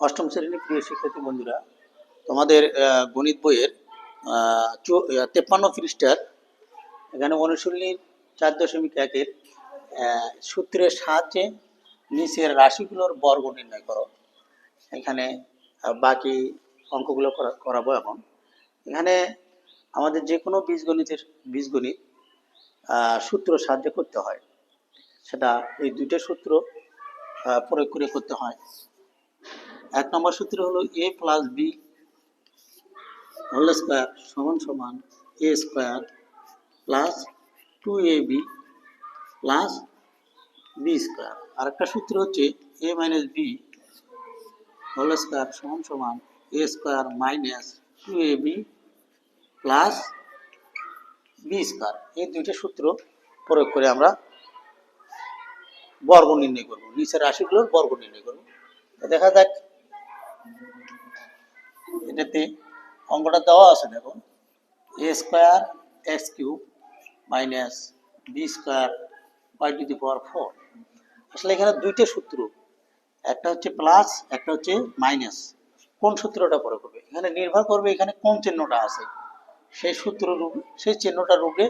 অষ্টম শ্রেণীর প্রিয় শিক্ষার্থী বন্ধুরা, তোমাদের গণিত বইয়ের 53 পৃষ্ঠার এখানে অনুশীলনীর 4.1-এর সূত্রের সাহায্যে নিচের রাশিগুলোর বর্গ নির্ণয় করো। এখানে বাকি অঙ্কগুলো করাবো। এখন এখানে আমাদের যে কোনো বীজগণিত সূত্র সাহায্যে করতে হয়, সেটা এই দুইটা সূত্র প্রয়োগ করে করতে হয়। এক নম্বর সূত্র হলো a plus B whole square সমান সমান a square plus 2ab plus B square. আর একটা সূত্র হচ্ছে a minus B whole square সমান সমান a square minus 2ab plus B square. এই দুইটা সূত্র প্রয়োগ করে আমরা বর্গ নির্ণয় করব, নিচের রাশিগুলোর বর্গ নির্ণয় করব। দেখা যাক, এটাতে অঙ্কটা দেওয়া আছে, দেখো a square x cube minus B square y to the power 4। আসলে এখানে দুইটা সূত্র, একটা হচ্ছে প্লাস, একটা হচ্ছে মাইনাস। কোন সূত্রটা প্রয়োগ করবে এখানে নির্ভর করবে এখানে কোন চিহ্নটা আছে, সেই সূত্র রূপে, সেই চিহ্নটার রূপে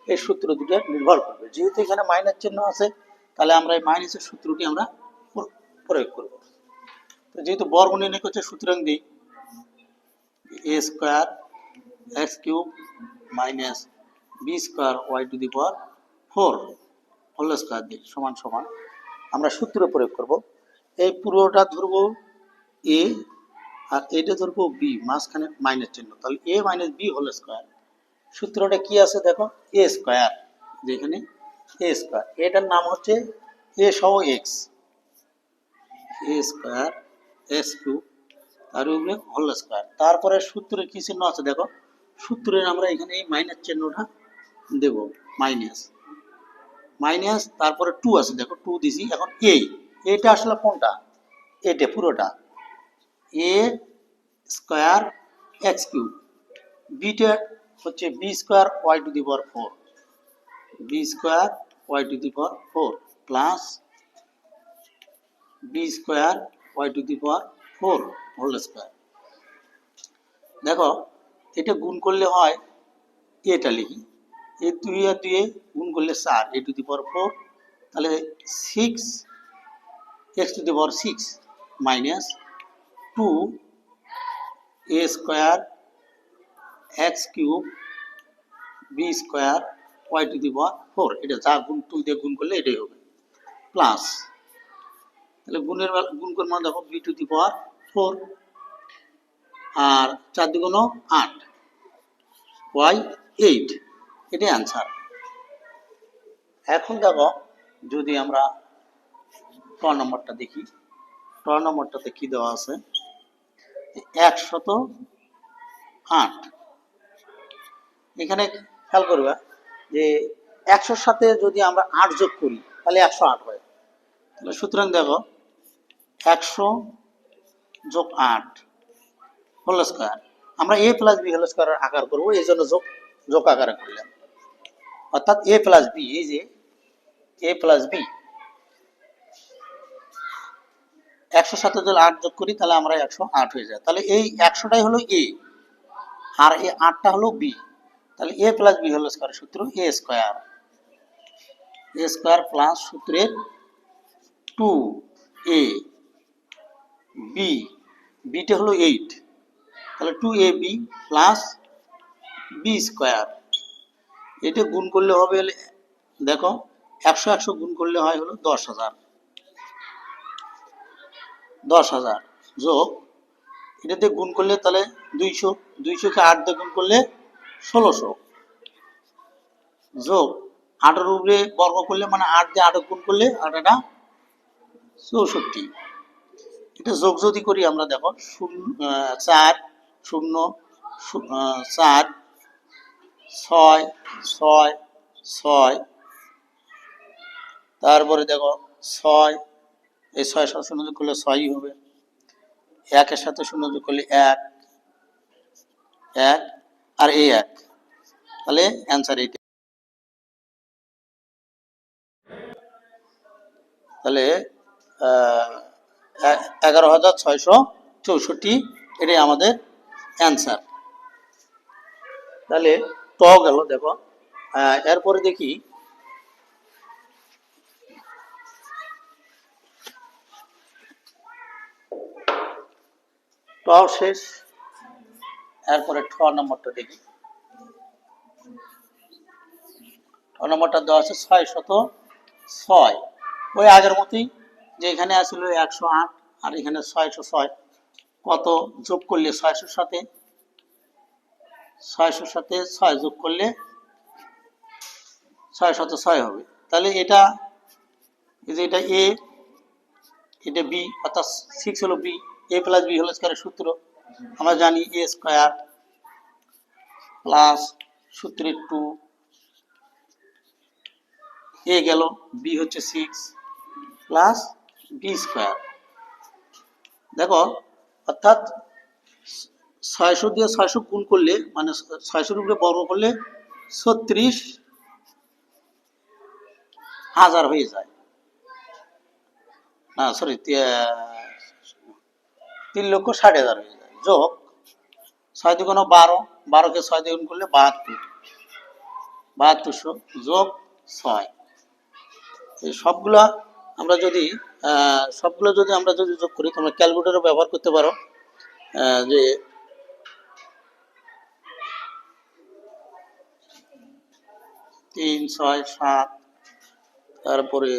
এই সূত্র দুটো নির্ভর করবে। যেহেতু এখানে মাইনাস চিহ্ন আছে, তাহলে আমরা এই মাইনাসের সূত্রটি আমরা প্রয়োগ করব। তো যেহেতু বর্গ নির্ণয় করছে, সুতরাং দিই a square x cube minus B square y to the power 4 whole square দিই সমান সমান আমরা সূত্র প্রয়োগ করব। এই পুরোটা ধরবো a আর এটা ধরবো b, মাঝখানে মাইনাস চিহ্ন, তাহলে a minus B whole square. সূত্রটা কি আছে দেখো, a স্কোয়ার, যেখানে a স্কোয়ার, এটার নাম হচ্ছে a সহ x, a square x cube তার উপরে হোল স্কোয়ার। তারপরে সূত্রের কি চিহ্ন আছে দেখো, সূত্রের আমরা এখানে এই মাইনাস চিহ্নটা দেব, মাইনাস মাইনাস, তারপরে 2 আছে দেখো, 2 দিছি। এখন এটা আসলে কোনটা, এটা পুরোটা a স্কোয়ার এক্স কিউব, বিটা হচ্ছে b square y to the power 4, b square y to the power 4 plus B square y to the power 4 whole square. দেখো এটা গুণ করলে হয়, এটা লিখি, এই 2 আর 2 গুণ করলে 4 a টু দি পাওয়ার 4, তাহলে 6 x to the power 6 minus 2 a square x cube b square y to the power 4, এটা যা গুণ 2 দিয়ে গুণ করলে এটাই হবে, প্লাস, তাহলে গুণ করে মানে দেখো বি টু দি পাওয়ার 4 আর 4 দুগুণ 8 ওয়াই 8, এটাই অ্যান্সার। এখন দেখো যদি আমরা ক নম্বরটা দেখি, ক নম্বরটাতে কি দেওয়া আছে, 108। এখানে খেয়াল করবা যে 100-র সাথে যদি আমরা 8 যোগ করি তাহলে 108 হয়। তাহলে সুতরাং দেখো 100 যোগ 8 হোল স্কোয়ার, আমরা a প্লাস বি হোল স্কোয়ারের আকার করবো, এই জন্য যোগ আকারে করলাম, অর্থাৎ a প্লাস বি, এই যে a প্লাস বি, 100-র সাথে যদি 8 যোগ করি তাহলে আমরা 108 হয়ে যায়। তাহলে এই 100টাই হলো a আর এই 8টা হলো b, তাহলে a plus B whole square সূত্র a স্কোয়ার প্লাস সূত্রের 2a বি, বিটা হলো 8, তাহলে 2ab প্লাস বি স্কোয়ার। এটা গুণ করলে হবে, দেখো 100 গুণ করলে হয় হলো 10,000 যোগ এটাতে গুণ করলে তাহলে 200কে 8 দিয়ে গুণ করলে 1600 যোগ 8-এর উপরে বর্গ করলে মানে 8 দিয়ে 8 গুণ করলে 8 এটা 64। এটা যোগ যদি করি আমরা দেখো 4 0 4 6 6 6, তারপরে দেখো 6, এই 6 সাথে 0 যোগ করলে 6ই হবে, 1-এর সাথে 0 যোগ করলে 1 1 আর এই 1, তাহলে অ্যান্সার এইটা। তাহলে 11,600 64, এটাই আমাদের অ্যান্সার। তাহলে ট গেল। দেখো এরপরে দেখি ট শেষ, এরপরে ঠ নম্বরটা দেখি। ঠ নম্বরটা দেওয়া আছে 606। ওই আগের মতোই, যে এখানে আসছিল 108 আর এখানে 606, কত যোগ করলে 600 সাথে 6 যোগ করলে 606 হবে। তাহলে এটা, এই যে এটা এ, এটা বি, অর্থাৎ 6 হলো b, a plus B whole স্কয়ারের সূত্র আমরা জানি, এ স্কয়ার প্লাস সূত্রের 2, এ গেল, বি হচ্ছে 6 প্লাস বি স্কয়ার। দেখো অর্থাৎ 600 দিয়ে 600 গুণ করলে, মানে 600 উপরে বর্গ করলে 36,000 হয়ে যায়। না সরি, 3,60,000 হয়ে যায়। যোগ 6 দুগুণ 12, 12কে 6 দিয়ে গুণ করলে 72, 7200 যোগ 6। এই সবগুলা আমরা যদি যোগ করি, তোমরা ক্যালকুলেটর ব্যবহার করতে পারো। যে 3, 6, 7, তারপরে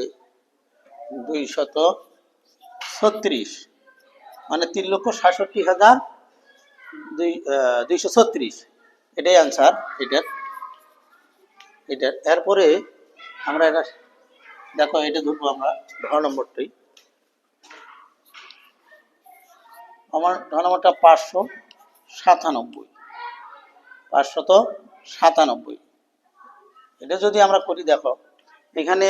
236, মানে 3,67,236, এটাই আনসার এটার। এরপরে আমরা এটা দেখো, এটা ধরবো আমরা ঢ নম্বরটাই। আমার ঢ নম্বরটা 597, 597। এটা যদি আমরা করি, দেখো এখানে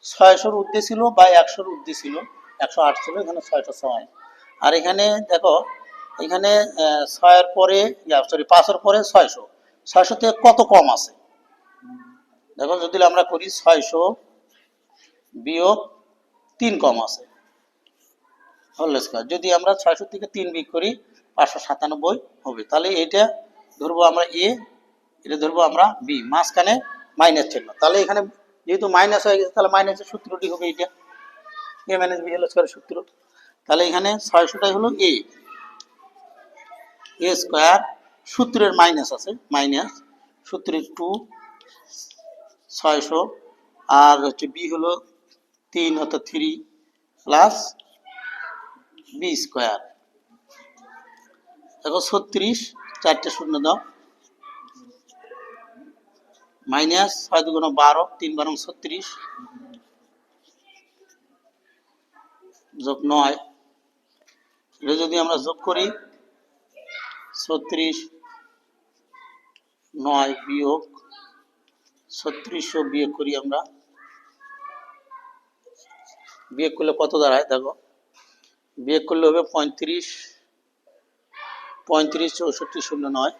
600-র ঊর্ধ্বে ছিল বা 100-র ঊর্ধ্বে ছিল, 108 ছিল, এখানে 606। আর এখানে দেখো, এখানে 6-এর পরে, সরি 5-এর পরে 600, 600 থেকে কত কম আছে। দেখো যদি আমরা করি 600 বিয়োগ 3 কম আছে হোল স্কয়ার, যদি আমরা 600 থেকে 3 বিয়োগ করি 597 হবে। তাহলে এটা ধরবো আমরা এ, এটা ধরবো আমরা বি, মাঝখানে মাইনাস চিহ্ন। তাহলে এখানে যেহেতু মাইনাস হয়ে গেছে, তাহলে মাইনাসের সূত্রটি হবে এটা, এ মাইনাস বি হোল স্কয়ারের সূত্র। তাহলে এখানে 600টাই হলো এ স্কয়ার, সূত্রের মাইনাস আছে, মাইনাস সূত্রের 2 600, আর হচ্ছে বি হলো 3 অর্থাৎ 3 প্লাস বি স্কয়ার। দেখো 36, 4টে শূন্য দাও, মাইনাস 6 দুগুণ 12, 3 12 36, যোগ 9। এটা যদি আমরা যোগ করি 36, 9 বিয়োগ 3600 বিয়োগ করি আমরা, বিয়োগ করলে কত দাঁড়ায় দেখো, বিয়োগ করলে হবে 35, 64 0 9,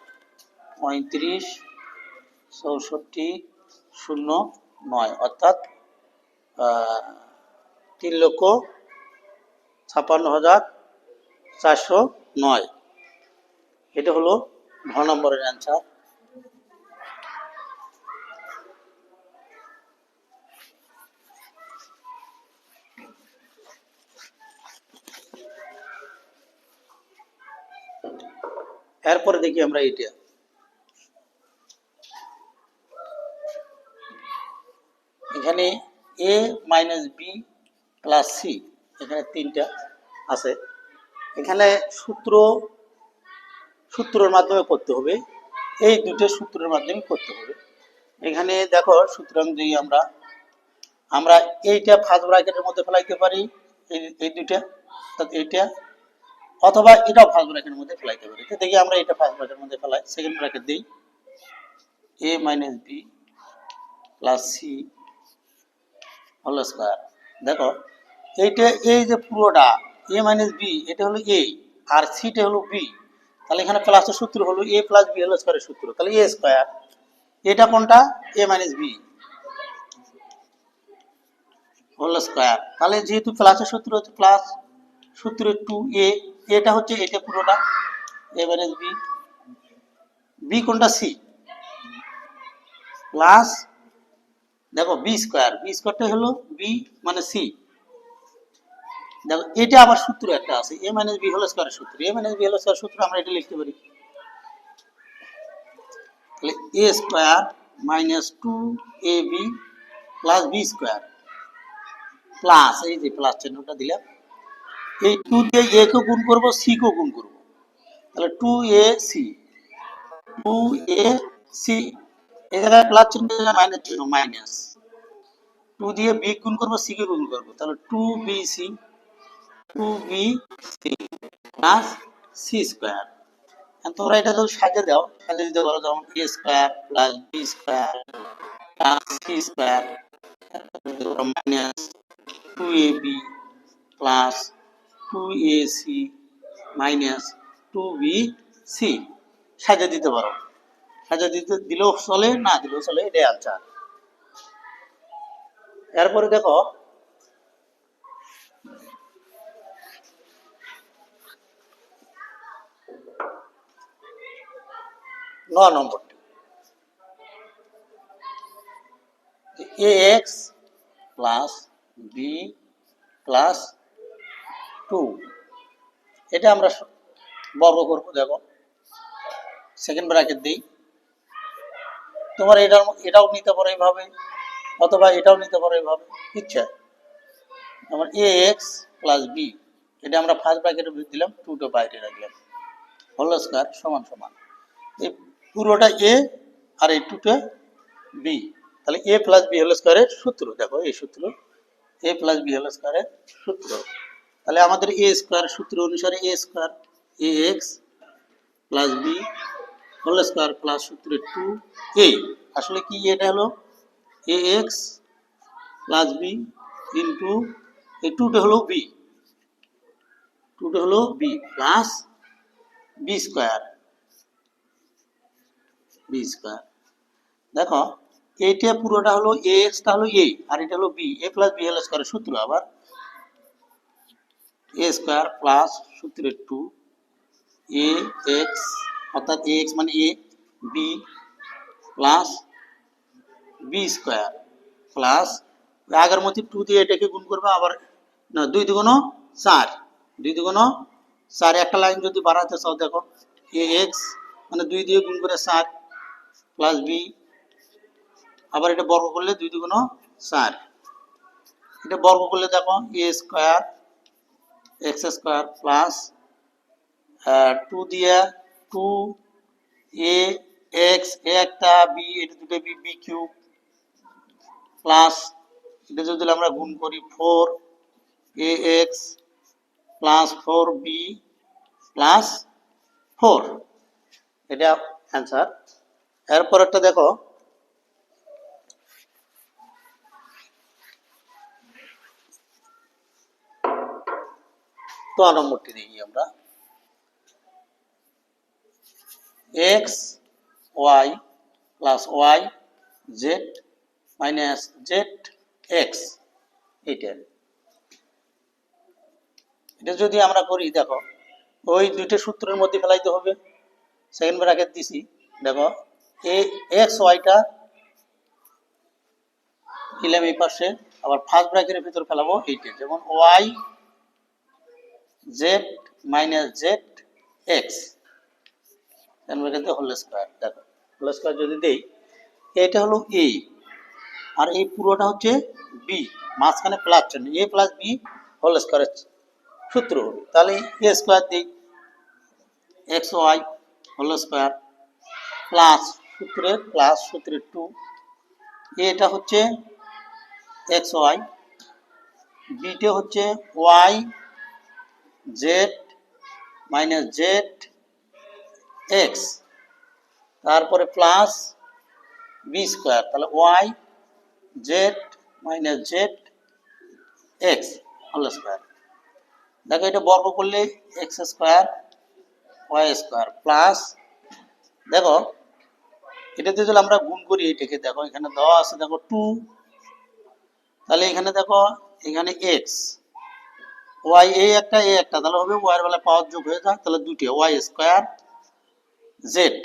35 64 0 9, অর্থাৎ 3,56,409। এটা হলো ঘ নম্বরের অ্যান্সার। এরপরে দেখি আমরা এটা, এখানে এ মাইনাস বি প্লাস সি, এখানে 3টা আছে। এখানে সূত্রের মাধ্যমে করতে হবে, এই দুটো সূত্রের মাধ্যমে করতে হবে। এখানে দেখো সুতরাং যদি আমরা এইটা ফার্স্ট ব্র্যাকেটের মধ্যে ফেলাইতে পারি, এই দুইটা, অর্থাৎ এইটা, অথবা এটাও ফার্স্ট ব্র্যাকেটের মধ্যে ফেলাইতে পারি। তো দেখি আমরা এটা ফার্স্ট ব্র্যাকেটের মধ্যে ফেলাই, সেকেন্ড ব্র্যাকেট দিই, a minus b plus c whole square. দেখো এইটা, এই যে পুরোটা এ মাইনাস বি, এটা হলো এ আর সিটা হলো বি, তাহলে এখানে প্লাসের সূত্র হলো এ প্লাস বি হোল স্কয়ারের সূত্র, তাহলে এ স্কয়ার। এটা কোনটা, এ মাইনাস বি হোল স্কয়ার। তাহলে যেহেতু প্লাসের সূত্র হচ্ছে প্লাস, সূত্রের 2a এটা হচ্ছে এটা পুরোটা এ মাইনাস বি, বি কোনটা সি প্লাস দেখো বি স্কোয়ারটা হলো বি মানে সি। দেখো এটা আবার সূত্র একটা আছে এ মাইনাস বি হোল স্কোয়ারের সূত্র, এ মাইনাস বি হোল স্কোয়ার সূত্র আমরা এটা লিখতে পারি, তাহলে a square minus two a b plus B square plus এই যে প্লাস চিহ্নটা দিলাম, এই টু দিয়ে এ কে গুণ করবো সি কে গুণ করবো, তাহলে টু এ সি, টু এ সি, এই জায়গায় প্লাস চিহ্ন মাইনাস চিহ্ন মাইনাস, টু দিয়ে বি গুণ করবো সি কে গুণ করবো, তাহলে two b c, two b c plus c square. তোমরা এটা যদি সাজিয়ে দাও, সাজিয়ে দিতে পারো, যেমন a square plus B square plus c square minus two a b plus two A c minus two b c সাজিয়ে দিতে পারো, সাজিয়ে দিতে দিলেও চলে না দিলেও চলে, এটাই আনসার। এরপরে দেখো নম্বরটি a x plus b plus two, এটা আমরা বর্গ করবো। দেখো সেকেন্ড ব্র্যাকেট দিই, তোমার এটাও নিতে পারো এইভাবে, অথবা এটাও নিতে পারো এইভাবে, ইচ্ছা। আমার এ এক্স প্লাস বি, এটা আমরা ফার্স্ট ব্র্যাকেটে দিলাম, টুটা বাইরে রাখলাম, হোল স্কয়ার সমান সমান এই পুরোটা এ আর এই টুটা বি, তাহলে এ প্লাস বি হোল স্কয়ারের সূত্র, দেখো এই সূত্র এ প্লাস বি হোল স্কয়ারের সূত্র, তাহলে আমাদের এ স্কয়ার সূত্র অনুসারে a square a x plus B whole square plus সূত্রে টু এ, আসলে কি এটা হলো a x plus b into এই টুটা হলো বি, টুটা হলো b plus b square, b square. দেখো এইটা পুরোটা হলো এ এক্সটা হলো এ আর এটা হলো b, a plus B whole স্কয়ারের সূত্র আবার এ স্কয়ার প্লাস সূত্রে টু এ এক্স, অর্থাৎ এ এক্স মানে a, b plus b square plus আগের মধ্যে টু দিয়ে এটাকে গুণ করবে, আবার না দুই দুগুণ চার, দুই দুগুণ চার, একটা লাইন যদি বাড়াতে চাও দেখো এ এক্স মানে দুই দিয়ে গুণ করে চার প্লাস বি, আবার এটা বর্গ করলে দুই দুগুণ চার, এটা বর্গ করলে দেখো a square x square plus two দিয়ে টু এ এক্স এ একটা বি এটা দুটো বি, বি কিউব প্লাস এটা যদি আমরা গুণ করি four a x plus four b plus four, এটা অ্যান্সার। এরপর একটা দেখো তো নম্বরটি দেখি আমরা, x y plus y Z minus Z x, এটা এটা যদি আমরা করি দেখো ওই দুইটা সূত্রের মধ্যে ফেলাইতে হবে, সেকেন্ড ব্র্যাকেট দিছি, দেখো এ এক্স ওয়াইটা দিলাম এই পাশে, আবার ফার্স্ট ব্র্যাকেটের ভিতর ফেলাবো এইটা, যেমন Y Z minus Z X whole square, দেখো হোল স্কয়ার যদি দেই এটা হলো এ আর এই পুরোটা হচ্ছে বি, মাঝখানে প্লাস চিহ্ন এ প্লাস বি হোল স্কয়ারের সূত্র হবে, তাহলে এ স্কয়ার দিই X Y whole square plus সূত্রে টু, এটা হচ্ছে এক্স ওয়াই, বিটা হচ্ছে Y Z minus Z X, তারপরে প্লাস বি স্কোয়ার, তাহলে Y Z minus Z X whole square. দেখো এটা বর্গ করলে X square Y square plus, দেখো এটাতে যদি আমরা গুণ করি এটাকে, দেখো এখানে দেওয়া আছে দেখো টু, তাহলে এখানে দেখো এখানে এক্স ওয়াই এ একটা তাহলে হবে ওয়াই এর বেলায় পাওয়ার যোগ হয়ে যায়, তাহলে দুইটা ওয়াই স্কোয়ার জেড,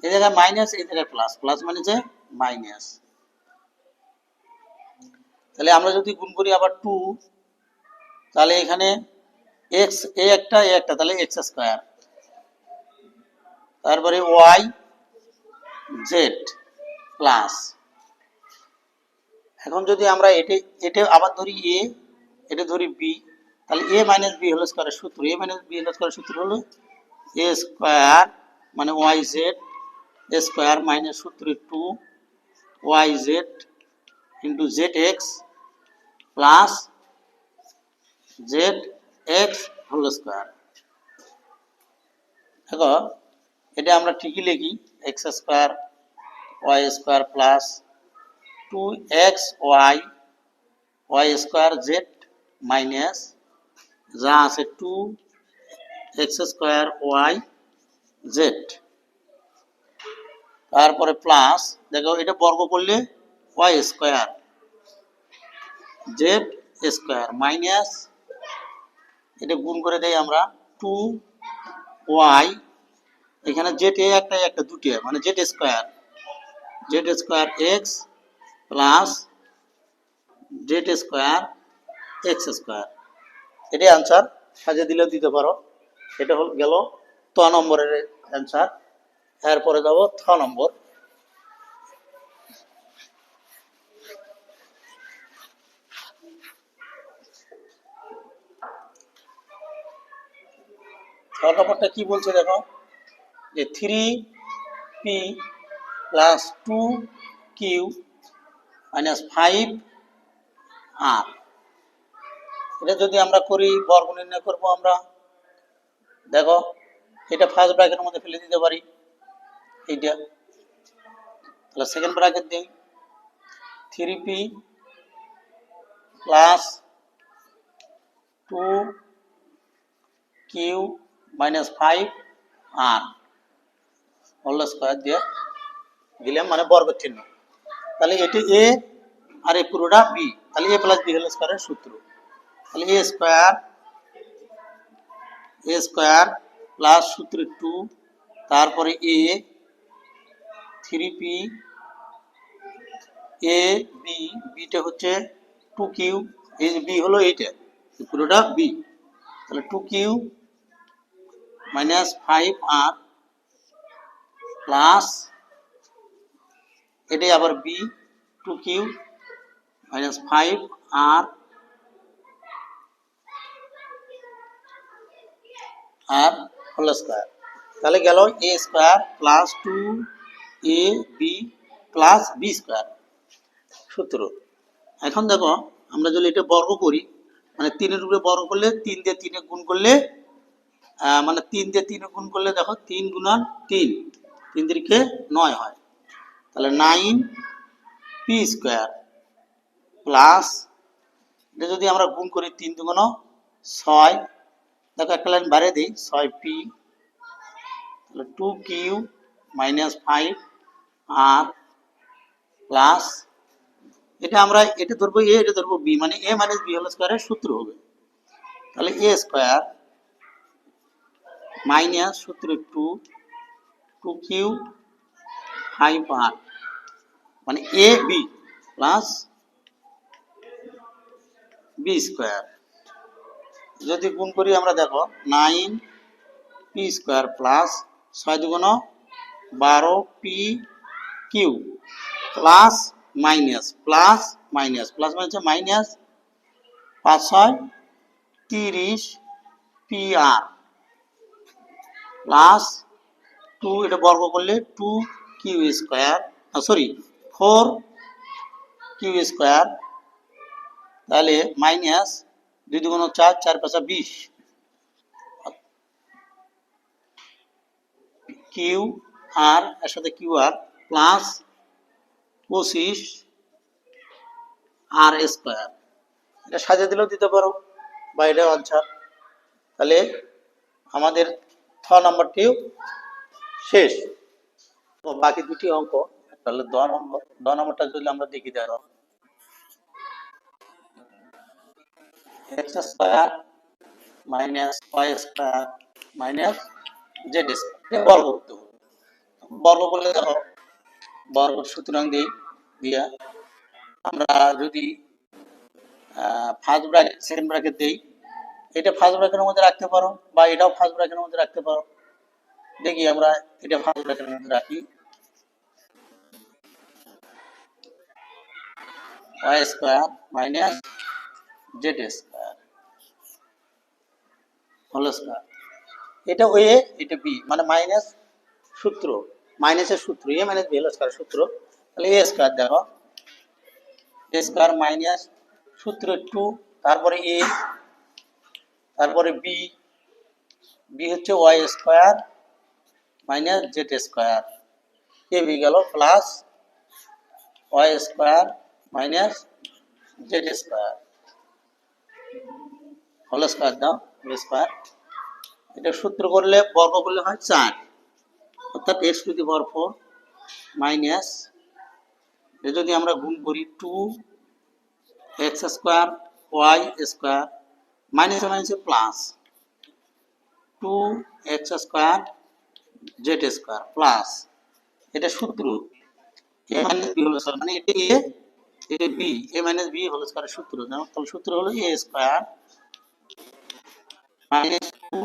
এই জায়গায় মাইনাস এই জায়গায় প্লাস, প্লাস মানে যে মাইনাস। তাহলে আমরা যদি গুণ করি আবার টু, তাহলে এখানে এক্স এ একটা তাহলে এক্স স্কোয়ার, তারপরে ওয়াই জেড প্লাস। এখন যদি আমরা এটা আবার ধরি এ, এটা ধরি বি, তাহলে এ মাইনাস বি হোল স্কোয়ারের সূত্র, এ মাইনাস বি হোল স্কোয়ারের সূত্র হলো এ স্কোয়ার মানে ওয়াই জেড স্কোয়ার মাইনাস সূত্র two Y Z into Z X plus Z X whole square. দেখো এটা আমরা ঠিকই লিখি, X square Y square plus two X Y Y square Z minus যা আছে two X square Y Z, তারপরে plus দেখো এটা বর্গ করলে Y square Z square minus এটা গুণ করে দেই আমরা টু ওয়াই, এখানে জেড একটা দুটি মানে Z square x plus Z square x square. এটাই আনসার, সাজিয়ে দিলেও দিতে পারো। এটা হল গেল ত নম্বরের অ্যান্সার। এরপরে যাব থ নম্বর। থ নম্বরটা কি বলছে দেখো, যে three p plus two q minus five r, এটা যদি আমরা করি বর্গ নির্ণয় করবো আমরা। দেখো এটা ফার্স্ট ব্র্যাকেটের মধ্যে ফেলে দিতে পারি এইটা, তাহলে সেকেন্ড ব্র্যাকেট দিই three p plus two q minus five r whole square দিয়ে দিলাম মানে বর্গের চিহ্ন। তাহলে এটি এ আর এই পুরোটা বি, তাহলে এ প্লাস বি হোল স্কোয়ারের সূত্র, তাহলে এ স্কোয়ার প্লাস সূত্র টু, তারপরে a three p a b, বিটা হচ্ছে টু কিউ, এই বি হলো এইটা পুরোটা বি, তাহলে two q minus five r plus এটাই আবার b two q minus five r আর হোল স্কোয়ার। তাহলে গেল a square plus two a b plus B square সূত্র। এখন দেখো আমরা যদি এটা বর্গ করি, মানে তিনের উপরে বর্গ করলে তিন দিয়ে তিনে গুণ করলে মানে তিন দিয়ে তিনে গুণ করলে দেখো তিন গুণন তিন, তিন তিরিখে 9 হয়, তাহলে 9 পি স্কোয়ার প্লাস এটা যদি আমরা গুণ করি 3 দুগুণ 6, দেখো একটা লাইন বাড়িয়ে দিই 6 পি, তাহলে 2 কিউ মাইনাস 5 আর প্লাস এটা আমরা এটা ধরবো এ, এটা ধরবো বি, মানে এ মাইনাস বি হোল স্কোয়ারের সূত্র হবে। তাহলে এ স্কোয়ার মাইনাস সূত্র টু কিউ 5 আর মানে a b plus B square, যদি গুণ করি আমরা দেখো 9 পি স্কোয়ার প্লাস 6 দুগুণ 12 পি কিউ প্লাস মাইনাস মানে মাইনাস 5 6 30 পি আর প্লাস টু, এটা বর্গ করলে 2 Q square sorry 4 Q square, তাহলে মাইনাস 2 দুগুণ 4 4 5 20 কিউ আর এর সাথে কিউ আর প্লাস 25 আর স্কোয়ার। এটা সাজিয়ে দিলেও দিতে পারো বা এটা আনসার। তাহলে আমাদের থ নম্বরটিও শেষ। বাকি দুটি অঙ্ক, তাহলে দ নম্বরটা যদি আমরা দেখি, দেখো X square minus Y square minus Z square বর্গ করতে হবে। বর্গ করলে দেখো বর্গ সুতরাং দিই দিয়া আমরা যদি ফার্স্ট ব্র্যাকেট সেকেন্ড ব্র্যাকেট দিই, এটা ফার্স্ট ব্র্যাকেটের মধ্যে রাখতে পারো বা এটাও ফার্স্ট ব্র্যাকেটের মধ্যে রাখতে পারো। দেখি আমরা এটা ফার্স্ট ব্র্যাকেটের মধ্যে রাখি, Y square minus Z square whole square. এটা ওয়ে এটা বি, মানে মাইনাস সূত্র, মাইনাসের সূত্র এ মাইনাস বি হোল স্কোয়ার সূত্র। তাহলে এ স্কোয়ার দেখো এ স্কোয়ার মাইনাস সূত্র 2, তারপরে এ, তারপরে বি, বি হচ্ছে y square minus Z square, a b গেল plus y square minus Z square whole square দাও হোল স্কোয়ার। এটা সূত্র করলে বর্গ করলে হয় 4, অর্থাৎ x to the power 4 minus, যদি আমরা গুণ করি 2 x square Y square minus মাইনাসে plus 2 x square Z square plus, এটা সূত্র এ মাইনাস বি হোল স্কোয়ার, মানে এটা এ এটা বি, এ মাইনাস বি হোল স্কোয়ারের সূত্র। তাহলে সূত্র হলো A square minus 2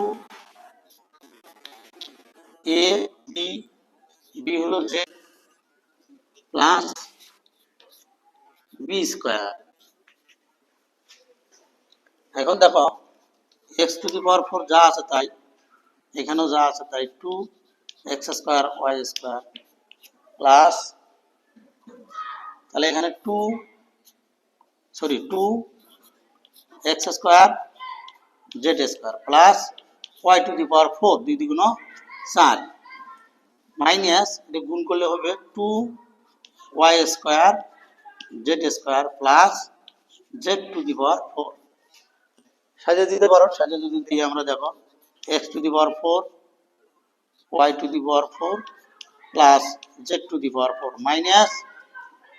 A B, B হলো জেড প্লাস বি স্কোয়ার। এখন দেখো এক্স টু দি পাওয়ার 4 যা আছে তাই, এখানেও যা আছে তাই, 2 x square Y square plus, তাহলে এখানে 2 x square Z square plus y to the power 4 2 দ্বিগুণ 4 মাইনাস, এটা গুণ করলে হবে 2 y square Z square plus z to the power 4। সাজিয়ে দিতে পারো, সাজিয়ে যদি দিই আমরা দেখো x to the power 4 y to the power 4 plus z to the power 4 minus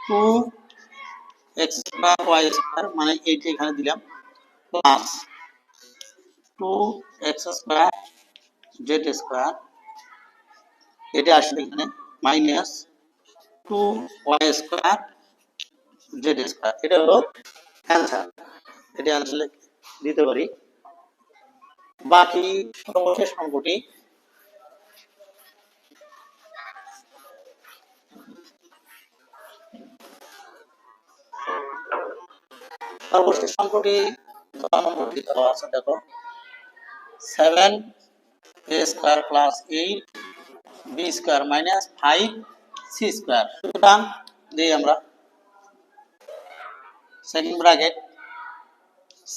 2 x square Y square, মানে এইটা এখানে দিলাম plus 2 x square Z square, এটা আসলে এখানে minus 2 y square Z square. এটা হলো অ্যান্সার, এটা অ্যান্সার দিতে পারি। বাকি সর্বশেষ অঙ্কটি সর্বশেষ অঙ্কটি দেওয়া আছে দেখো 7 a square plus 8 b square minus 5 c square. সুতরাং দিই আমরা second bracket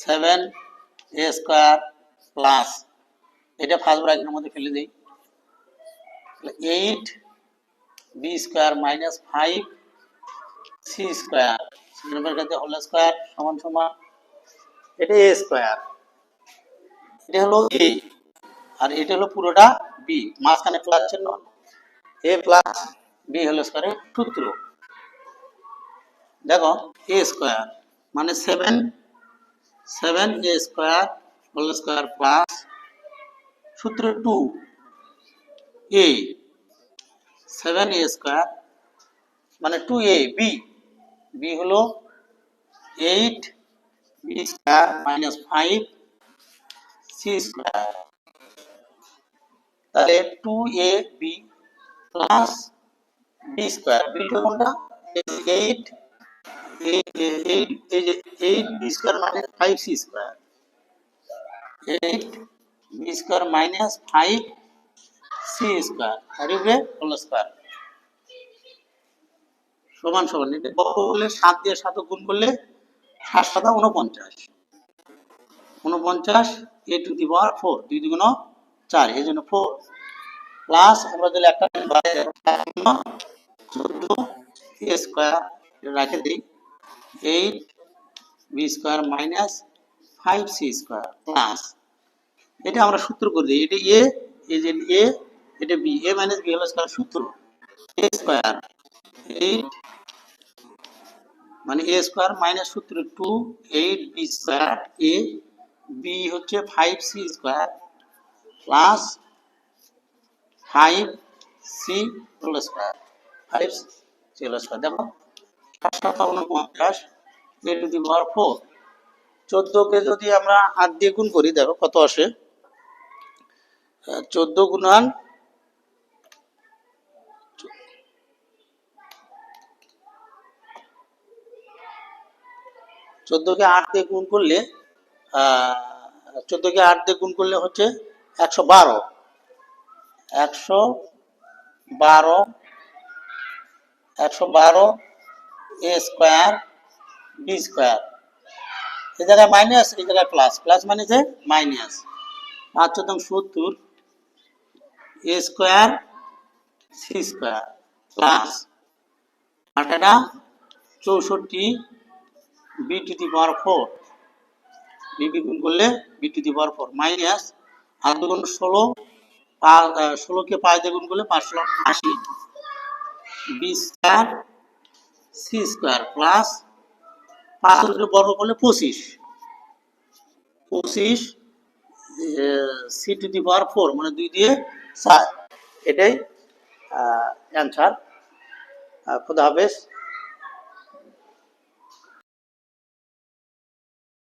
7 a square plus, এটা ফার্স্ট ব্র্যাকেটের মধ্যে ফেলে দিই, 8 b square minus 5 c square, second ব্র্যাকেটে হোল স্কোয়ার সমান সমান, এটা a স্কোয়ার, এটা হলো a আর এটা হলো পুরোটা b, মাঝখানে প্লাস চিহ্ন, a প্লাস b হোল স্কোয়ারের সূত্র দেখো a স্কোয়ার মানে 7 a square whole square plus সূত্র 2 a 7 a স্কোয়ার মানে 2 a b হলো 8 b square minus 5 c square, তাহলে 2 a b plus b square, বিটা কোনটা 8 8 b square minus 5 c square, 8 b square minus 5 c square আর উপরে whole square সমান সমান, এটা বর্গ করলে 7 দিয়ে 7 গুণ করলে 7 7 49 a টু দি পাওয়ার 4 2 দুগুণ 4, এই জন্য 4 প্লাস আমরা যদি একটা 14 a স্কোয়ার রেখে দিই 8 b square minus 5 c square plus, এটা আমরা সূত্র করে দিই, এটা a এই যে a এটা b, a minus b whole square সূত্র a স্কয়ার 8 মানে এ স্কোয়ার মাইনাস সূত্র 2 8 বি স্কোয়ার এ, বি হচ্ছে 5 C square plus 5 C whole square, 5 C whole square. দেখো 749 এ টু দি পাওয়ার 4। 14কে যদি আমরা 8 দিয়ে গুণ করি, দেখো কত আসে। 14 গুণান 14কে 8 দিয়ে গুণ করলে 14কে 8 দিয়ে গুণ করলে হচ্ছে 112। 112 এ স্কোয়ার বি স্কোয়ার, এই জায়গায় মাইনাস, এই জায়গায় প্লাস, প্লাস মানে যে minus 5 × 70 a square c square plus 8 64 b to the power 4, b গুণ করলে b to the power 4 minus 8 × 16, 16কে 5 দিয়ে গুণ করলে 580 b square c square plus 5 বর্গ করলে 25 সি টু দি পাওয়ার 4 মানে 2 দিয়ে 4। এটাই অ্যান্সার। খুদা হাফেজ।